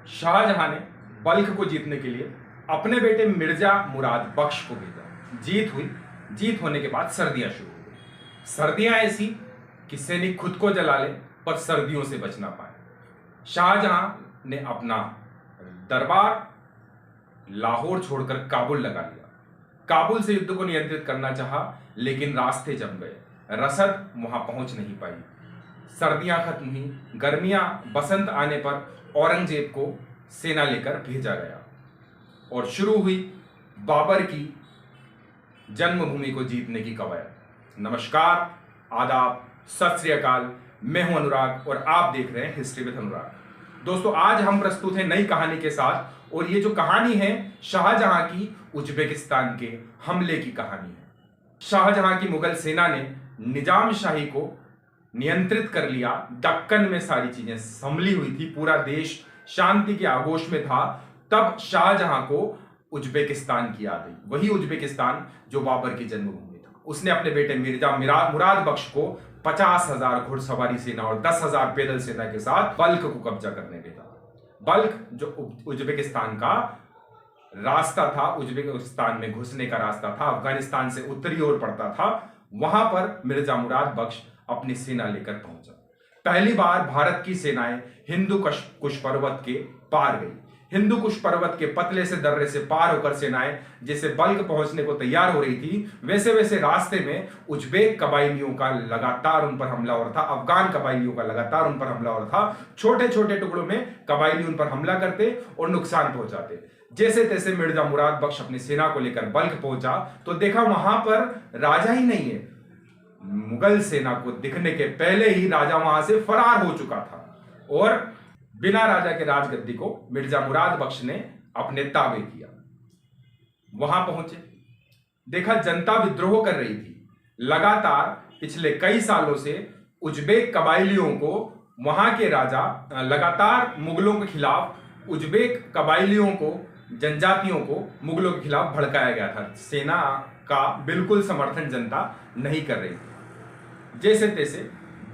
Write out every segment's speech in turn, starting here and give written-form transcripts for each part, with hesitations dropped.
शाहजहां ने बल्ख को जीतने के लिए अपने बेटे मिर्जा मुराद बख्श को भेजा। जीत हुई। जीत होने के बाद सर्दियां शुरू हो गई। सर्दियां ऐसी कि सैनिक खुद को जला ले पर सर्दियों से बच ना पाए। शाहजहां ने अपना दरबार लाहौर छोड़कर काबुल लगा लिया। काबुल से युद्ध को नियंत्रित करना चाहा, लेकिन रास्ते जम गए। रसद वहां पहुंच नहीं पाई। सर्दियां खत्म हुई। गर्मियां बसंत आने पर औरंगजेब को सेना लेकर भेजा गया और शुरू हुई बाबर की जन्मभूमि को जीतने की कवायद। नमस्कार, आदाब, सत श्री अकाल। मैं हूं अनुराग और आप देख रहे हैं हिस्ट्री विद अनुराग। दोस्तों, आज हम प्रस्तुत हैं नई कहानी के साथ और ये जो कहानी है शाहजहां की उज्बेकिस्तान के हमले की कहानी है। शाहजहां की मुगल सेना ने निजाम शाही को नियंत्रित कर लिया। दक्कन में सारी चीजें संभली हुई थी, पूरा देश शांति के आगोश में था। तब शाहजहां को उज्बेकिस्तान की याद आई, वही उज्बेकिस्तान जो बाबर की जन्मभूमि था। उसने अपने बेटे मिर्जा मुराद बख्श को 50,000 घुड़सवारी सेना और 10,000 पैदल सेना के साथ बल्ख को कब्जा करने भेजा। बल्ख जो उज्बेकिस्तान का रास्ता था, उज्बेकिस्तान में घुसने का रास्ता था, अफगानिस्तान से उत्तरी ओर पड़ता था। वहां पर मिर्जा मुराद बख्श अपनी सेना लेकर पहुंचा। पहली बार भारत की सेनाएं हिंदू कुश पर्वत के पार गई। हिंदू कुश पर्वत के पतले से दर्रे से पार होकर सेनाएं जैसे बल्ख पहुंचने को तैयार हो रही थी, वैसे वैसे रास्ते में उज्बेक कबाइलियों का लगातार उन पर हमला हो रहा था। अफगान कबाइलियों का लगातार उन पर हमला हो रहा था। छोटे छोटे टुकड़ों में कबाइली उन पर हमला करते और नुकसान पहुंचाते। जैसे तैसे मिर्जा मुराद बख्श अपनी सेना को लेकर बल्ख पहुंचा तो देखा वहां पर राजा ही नहीं है। मुगल सेना को दिखने के पहले ही राजा वहां से फरार हो चुका था और बिना राजा के राजगद्दी को मिर्जा मुराद बख्श ने अपने ताबे किया। वहां पहुंचे, देखा जनता विद्रोह कर रही थी। लगातार पिछले कई सालों से उज्बेक कबाइलियों को वहां के राजा लगातार मुगलों के खिलाफ, उज्बेक कबाइलियों को, जनजातियों को मुगलों के खिलाफ भड़काया गया था। सेना का बिल्कुल समर्थन जनता नहीं कर रही थी। जैसे तैसे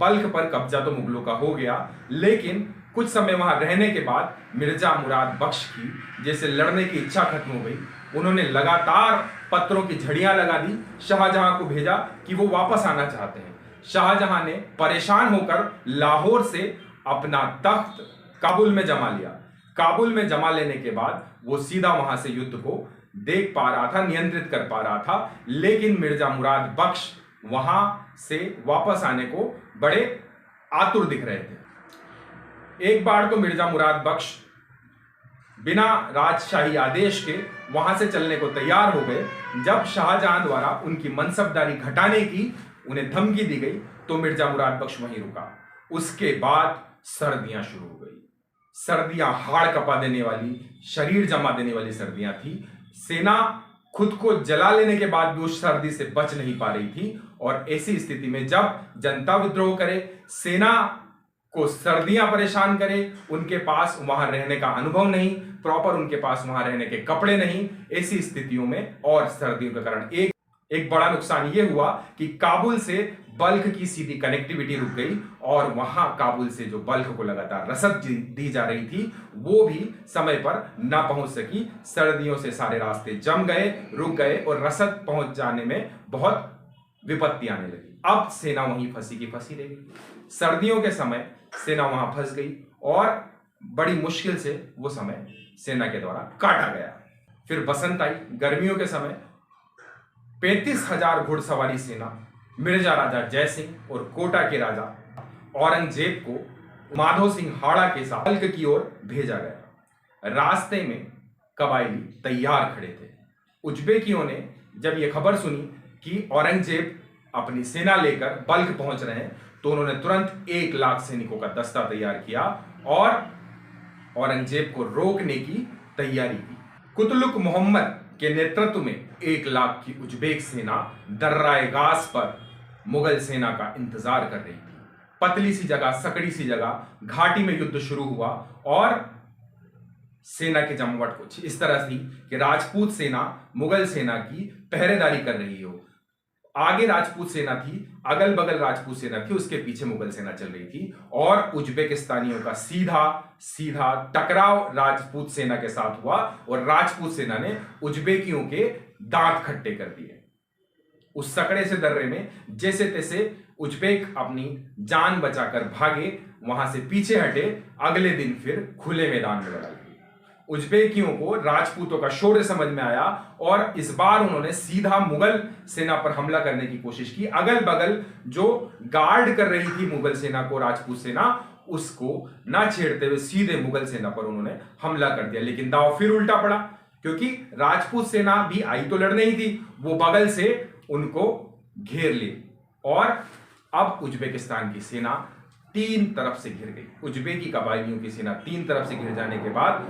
बल्ख पर कब्जा तो मुगलों का हो गया, लेकिन कुछ समय वहां रहने के बाद मिर्जा मुराद बख्श की जैसे लड़ने की इच्छा खत्म हो गई। उन्होंने लगातार पत्थरों की झड़ियां लगा दी। शाहजहां को भेजा कि वो वापस आना चाहते हैं। शाहजहां ने परेशान होकर लाहौर से अपना तख्त काबुल में जमा लिया। काबुल में जमा लेने के बाद वो सीधा वहां से युद्ध को देख पा रहा था, नियंत्रित कर पा रहा था। लेकिन मिर्जा मुराद बख्श वहां से वापस आने को बड़े आतुर दिख रहे थे। एक बार तो मिर्जा मुराद बख्श बिना राजशाही आदेश के वहां से चलने को तैयार हो गए। जब शाहजहां द्वारा उनकी मनसबदारी घटाने की उन्हें धमकी दी गई तो मिर्जा मुराद बख्श वहीं रुका। उसके बाद सर्दियां शुरू हो गई। सर्दियां हाड़ कपा देने वाली, शरीर जमा देने वाली सर्दियां थी। सेना खुद को जला लेने के बाद भी उस सर्दी से बच नहीं पा रही थी और ऐसी स्थिति में जब जनता विद्रोह करे, सेना को सर्दियां परेशान करे, उनके पास वहां रहने का अनुभव नहीं, प्रॉपर उनके पास वहां रहने के कपड़े नहीं, ऐसी स्थितियों में और सर्दियों के कारण एक बड़ा नुकसान यह हुआ कि काबुल से बल्ख की सीधी कनेक्टिविटी रुक गई और वहां काबुल से जो बल्ख को लगातार रसद दी जा रही थी वो भी समय पर ना पहुंच सकी। सर्दियों से सारे रास्ते जम गए, रुक गए और रसद पहुंच जाने में बहुत विपत्ति आने लगी। अब सेना वहीं फंसी की फंसी रह गई। सर्दियों के समय सेना वहां फंस गई और बड़ी मुश्किल से वो समय सेना के द्वारा काटा गया। फिर बसंत आई। गर्मियों के समय 35,000 घुड़सवारी सेना मिर्जा राजा जय सिंह और कोटा के राजा औरंगजेब को माधो सिंह हाड़ा के साथ बल्ख की ओर भेजा गया। रास्ते में कबाइली तैयार खड़े थे। उज्बेकियों ने जब यह खबर सुनी कि औरंगजेब अपनी सेना लेकर बल्ख पहुंच रहे हैं तो उन्होंने तुरंत 1 लाख सैनिकों का दस्ता तैयार किया और औरंगजेब को रोकने की तैयारी की। कुतलुक मोहम्मद के नेतृत्व में 1 लाख की उज्बेक सेना दर्राए गाज पर मुगल सेना का इंतजार कर रही थी। पतली सी जगह, सकड़ी सी जगह, घाटी में युद्ध शुरू हुआ और सेना की जमावट कुछ इस तरह थी कि राजपूत सेना मुगल सेना की पहरेदारी कर रही हो। आगे राजपूत सेना थी, अगल बगल राजपूत सेना थी, उसके पीछे मुगल सेना चल रही थी और उज्बेकिस्तानियों का सीधा सीधा टकराव राजपूत सेना के साथ हुआ और राजपूत सेना ने उज्बेकियों के दांत खट्टे कर दिए। उस सकड़े से दर्रे में जैसे तैसे उज्बेक अपनी जान बचाकर भागे, वहां से पीछे हटे, अगले दिन फिर खुले मैदान में लड़ाई। उज्बेकियों को राजपूतों का शौर्य समझ में आया और इस बार उन्होंने सीधा मुगल सेना पर हमला करने की कोशिश की। अगल बगल जो गार्ड कर रही थी मुगल सेना को राजपूत सेना, उसको ना छेड़ते हुए सीधे मुगल सेना पर उन्होंने हमला कर दिया। लेकिन दांव फिर उल्टा पड़ा, क्योंकि राजपूत सेना भी आई तो लड़ने ही थी, वो बगल से उनको घेर ली और अब उज्बेकिस्तान की सेना तीन तरफ से घिर गई। उज्बेकी कबायलियों की सेना तीन तरफ से घिर जाने के बाद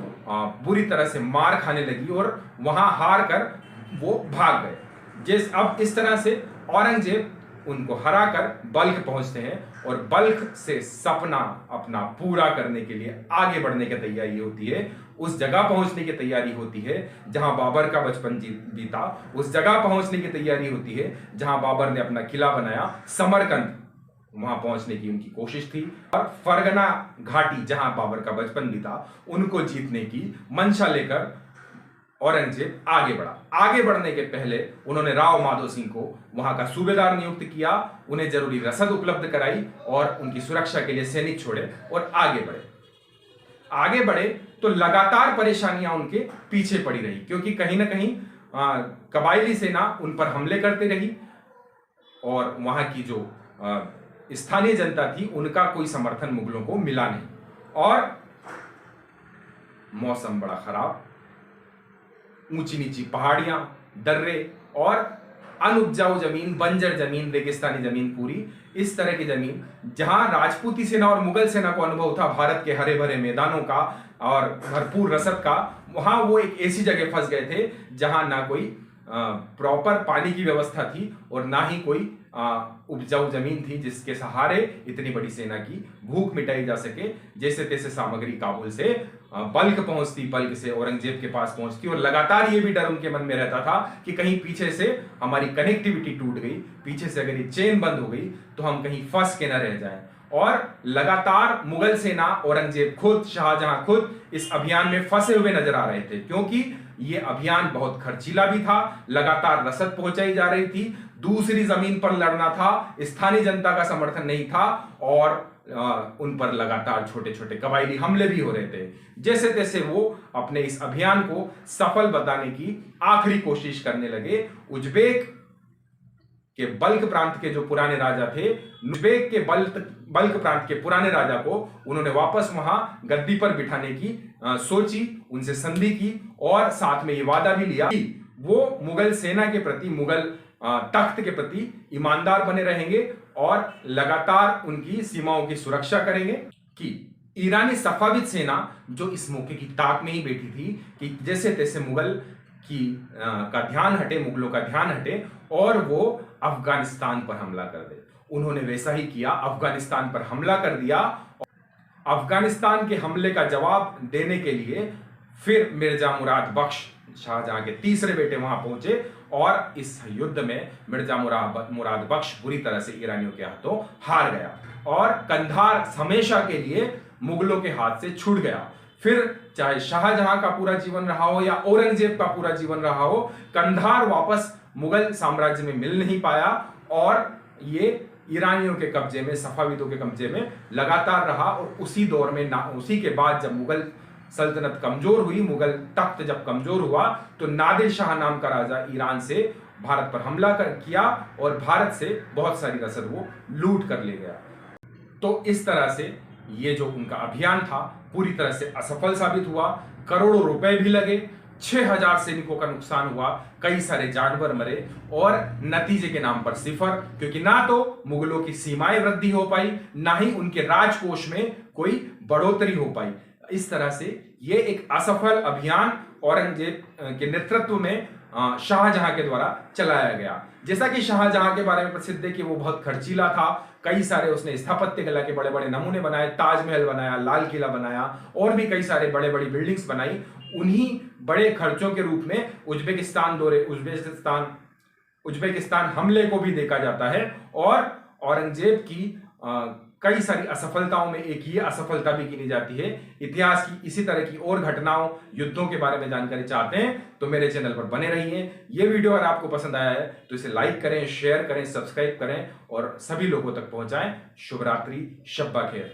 बुरी तरह से मार खाने लगी और वहां हार कर वो भाग गए। अब इस तरह से औरंगजेब उनको हराकर बल्ख पहुंचते हैं और बल्ख से सपना अपना पूरा करने के लिए आगे बढ़ने की तैयारी होती है। उस जगह पहुंचने की तैयारी होती है जहां बाबर का बचपन बीता, उस जगह पहुंचने की तैयारी होती है जहां बाबर ने अपना किला बनाया। समरकंद, वहां पहुंचने की उनकी कोशिश थी और फरगना घाटी जहां बाबर का बचपन बीता, उनको जीतने की मंशा लेकर औरंगजेब आगे बढ़ा। आगे बढ़ने के पहले उन्होंने राव माधो सिंह को वहां का सूबेदार नियुक्त किया, उन्हें जरूरी रसद उपलब्ध कराई और उनकी सुरक्षा के लिए सैनिक छोड़े और आगे बढ़े। आगे बढ़े तो लगातार परेशानियां उनके पीछे पड़ी रही, क्योंकि कहीं ना कहीं कबायली सेना उन पर हमले करती रही और वहां की जो स्थानीय जनता थी उनका कोई समर्थन मुगलों को मिला नहीं। और मौसम बड़ा खराब, ऊंची नीची पहाड़ियां, दर्रे और अनउपजाऊ जमीन, बंजर जमीन, रेगिस्तानी जमीन, पूरी इस तरह की जमीन जहां राजपूती सेना और मुगल सेना को अनुभव था भारत के हरे भरे मैदानों का और भरपूर रसद का, वहां वो एक ऐसी जगह फंस गए थे जहां ना कोई प्रॉपर पानी की व्यवस्था थी और ना ही कोई उपजाऊ जमीन थी जिसके सहारे इतनी बड़ी सेना की भूख मिटाई जा सके। जैसे तैसे सामग्री काबुल से बल्क पहुंचती, बल्क से औरंगजेब के पास पहुंचती और लगातार ये भी डर उनके मन में रहता था कि कहीं पीछे से हमारी कनेक्टिविटी टूट गई, पीछे से अगर ये चेन बंद हो गई तो हम कहीं फंस के न रह जाएं। और लगातार मुगल सेना, औरंगजेब खुद, शाहजहां खुद इस अभियान में फंसे हुए नजर आ रहे थे, क्योंकि ये अभियान बहुत खर्चीला भी था, लगातार रसद पहुंचाई जा रही थी, दूसरी जमीन पर लड़ना था, स्थानीय जनता का समर्थन नहीं था और उन पर लगातार छोटे छोटे कबायली हमले भी हो रहे थे। जैसे तैसे वो अपने इस अभियान को सफल बताने की आखिरी कोशिश करने लगे। उज्बेक के बल्ख प्रांत के जो पुराने राजा थे, उज्बेक के बल्ख प्रांत के पुराने राजा को उन्होंने वापस वहां गद्दी पर बिठाने की सोची, उनसे संधि की और साथ में ये वादा भी लिया कि वो मुगल सेना के प्रति, मुगल तख्त के प्रति ईमानदार बने रहेंगे और लगातार उनकी सीमाओं की सुरक्षा करेंगे। कि ईरानी सफाविद सेना जो इस मौके की ताक में ही बैठी थी कि जैसे तैसे मुगल की का ध्यान हटे, मुगलों का ध्यान हटे और वो अफगानिस्तान पर हमला कर दे। उन्होंने वैसा ही किया, अफगानिस्तान पर हमला कर दिया। अफगानिस्तान के हमले का जवाब देने के लिए फिर मिर्जा मुराद बख्श, शाहजहां के तीसरे बेटे, वहां पहुंचे और इस युद्ध में मिर्जा मुराद बख्श बुरी तरह से ईरानियों के हाथों हार गया और कंधार हमेशा के लिए मुगलों के हाथ से छूट गया। फिर चाहे शाहजहां का पूरा जीवन रहा हो या औरंगजेब का पूरा जीवन रहा हो, कंधार वापस मुगल साम्राज्य में मिल नहीं पाया और ये ईरानियों के कब्जे में, सफाविदों के कब्जे में लगातार रहा। और उसी दौर में, उसी के बाद जब मुगल सल्तनत कमजोर हुई, मुगल तख्त जब कमजोर हुआ, तो नादिर शाह नाम का राजा ईरान से भारत पर हमला किया और भारत से बहुत सारी रसद वो लूट कर ले गया। तो इस तरह से ये जो उनका अभियान था पूरी तरह से असफल साबित हुआ। करोड़ों रुपए भी लगे, 6000 सैनिकों का नुकसान हुआ, कई सारे जानवर मरे और नतीजे के नाम पर सिफर, क्योंकि ना तो मुगलों की सीमाएं वृद्धि हो पाई, ना ही उनके राजकोष में कोई बढ़ोतरी हो पाई। इस तरह से ये एक असफल अभियान औरंगजेब के नेतृत्व में शाहजहां के द्वारा चलाया गया। जैसा कि शाहजहां के बारे में प्रसिद्ध है कि वो बहुत खर्चीला था, कई सारे उसने स्थापत्य कला के बड़े बड़े नमूने बनाए, ताजमहल बनाया, लाल किला बनाया और भी कई सारे बड़े बड़ी बिल्डिंग्स बनाई। उन्हीं बड़े खर्चों के रूप में उज्बेकिस्तान उज्बेकिस्तान हमले को भी देखा जाता है और औरंगजेब की कई सारी असफलताओं में एक ये असफलता भी गिनी जाती है। इतिहास की इसी तरह की और घटनाओं, युद्धों के बारे में जानकारी चाहते हैं तो मेरे चैनल पर बने रहिए। ये वीडियो अगर आपको पसंद आया है तो इसे लाइक करें, शेयर करें, सब्सक्राइब करें और सभी लोगों तक पहुंचाएं। शुभ रात्रि, शब्बा खैर।